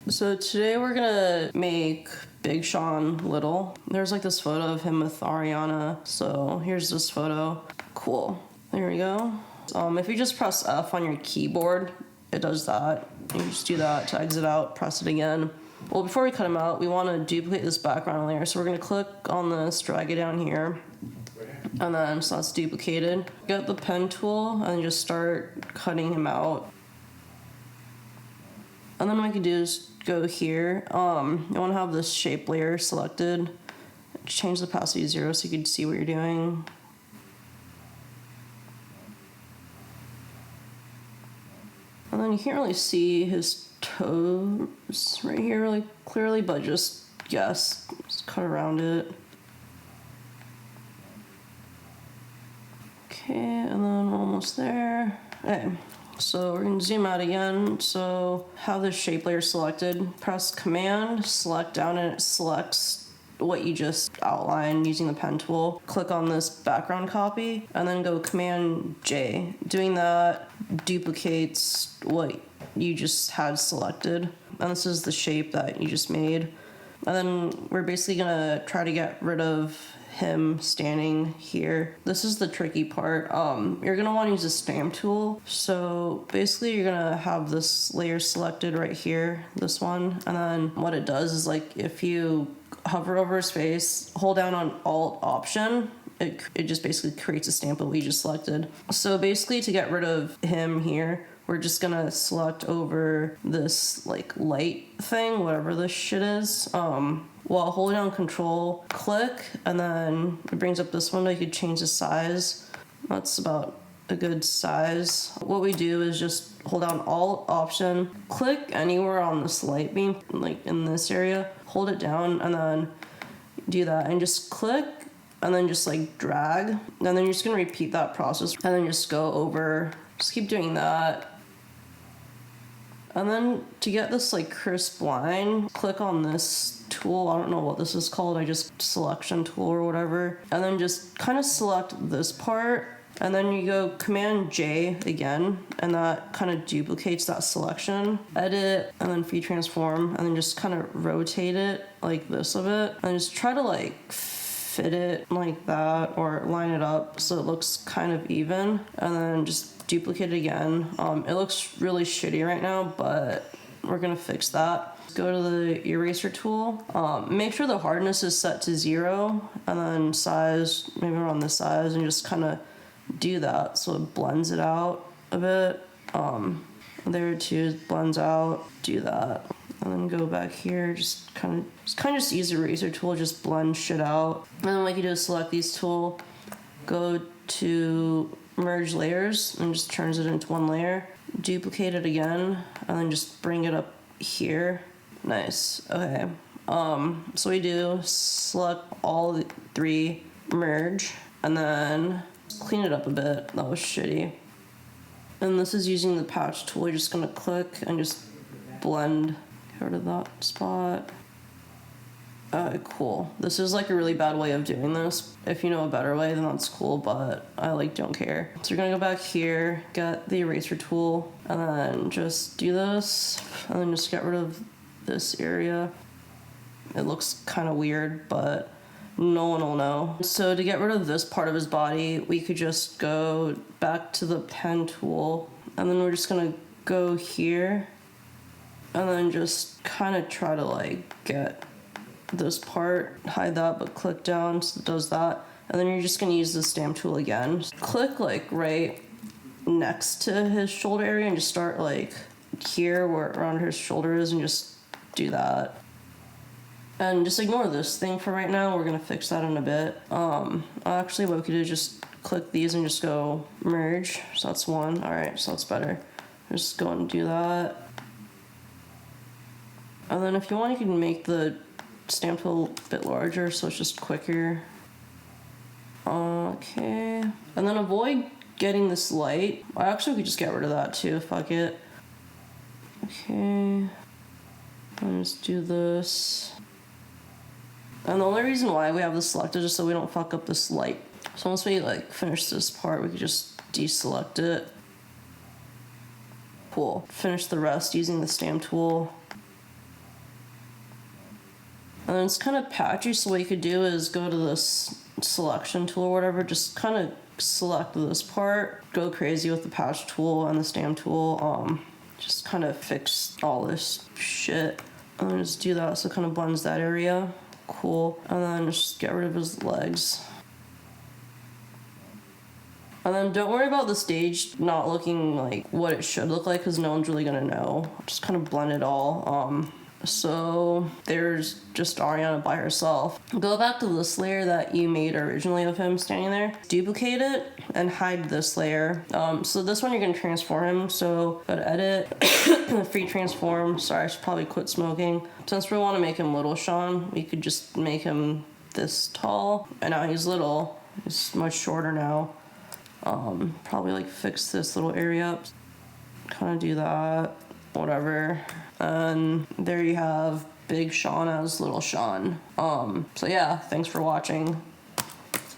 So today we're gonna make Big Sean little. There's like this photo of him with Ariana. So here's this photo. Cool. There we go. If you just press F on your keyboard, it does that. You just do that to exit out, press it again. Well, before we cut him out, we want to duplicate this background layer. So we're gonna click on this, drag it down here. And then, so that's duplicated. Get the pen tool and just start cutting him out. And then what we can do is go here. You want to have this shape layer selected. Change the opacity to 0 so you can see what you're doing. And then you can't really see his toes right here really clearly, but just guess. Just cut around it. Okay, and then we're almost there. Okay. So we're going to zoom out again. So have the shape layer selected. Press Command, select down, and it selects what you just outlined using the pen tool. Click on this background copy, and then go Command J. Doing that duplicates what you just had selected. And this is the shape that you just made. And then we're basically going to try to get rid of him standing here. This is the tricky part. You're gonna want to use a stamp tool. So basically you're gonna have this layer selected right here, this one, and then what it does is, like, if you hover over his face, hold down on Alt Option, it just basically creates a stamp of what you just selected. So basically to get rid of him here, we're just gonna select over this like light thing, whatever this shit is. While holding down Control, click, and then it brings up this window. You could change the size. That's about a good size. What we do is just hold down Alt Option, click anywhere on this light beam, like in this area, hold it down, and then do that, and just click, and then just like drag, and then you're just gonna repeat that process, and then just go over, just keep doing that. And then to get this like crisp line, click on this tool. I don't know what this is called. I just selection tool or whatever. And then just kind of select this part. And then you go Command J again. And that kind of duplicates that selection. Edit and then feed transform. And then just kind of rotate it like this a bit. And just try to like fit it like that or line it up so it looks kind of even. And then just duplicate it again. It looks really shitty right now, but we're gonna fix that. Go to the eraser tool. Make sure the hardness is set to 0, and then size, maybe around this size, and just kind of do that so it blends it out a bit. There too, blends out. Do that, and then go back here. Just kind of just use the eraser tool. Just blend shit out. And then what you do is select these tool. Go to merge layers and just turns it into one layer. Duplicate it again and then just bring it up here. Nice. Okay. So we do select all 3, merge, and then clean it up a bit. That was shitty. And this is using the patch tool. You're just gonna click and just blend. Get rid of that spot. Cool. This is like a really bad way of doing this. If you know a better way, then that's cool, but I like don't care. So you're gonna go back here, get the eraser tool, and then just do this, and then just get rid of this area. It looks kind of weird, but no one will know. So to get rid of this part of his body, we could just go back to the pen tool, and then we're just gonna go here, and then just kind of try to like get this part, hide that, but click down so it does that. And then you're just gonna use the stamp tool again. Just click like right next to his shoulder area and just start like here where around his shoulder is and just do that. And just ignore this thing for right now. We're gonna fix that in a bit. Actually what we could do is just click these and just go merge. So that's one. Alright, so that's better. Just go and do that. And then if you want, you can make the stamp tool a bit larger so it's just quicker. Okay. And then avoid getting this light. I actually could just get rid of that too. Fuck it. Okay. I'll just do this. And the only reason why we have this selected is so we don't fuck up this light. So once we like finish this part, we could just deselect it. Cool. Finish the rest using the stamp tool. And then it's kind of patchy, so what you could do is go to this selection tool or whatever, just kind of select this part, go crazy with the patch tool and the stamp tool, just kind of fix all this shit. And then just do that so it kind of blends that area. Cool. And then just get rid of his legs. And then don't worry about the stage not looking like what it should look like, because no one's really gonna know. Just kind of blend it all. So there's just Ariana by herself. Go back to this layer that you made originally of him standing there, duplicate it, and hide this layer. So this one you're gonna transform him. So go to edit, free transform. Sorry, I should probably quit smoking. Since we wanna make him little Sean, we could just make him this tall. And now he's little, he's much shorter now. Probably like fix this little area up. Kind of do that, whatever. And there you have Big Sean as Little Sean. So yeah, thanks for watching.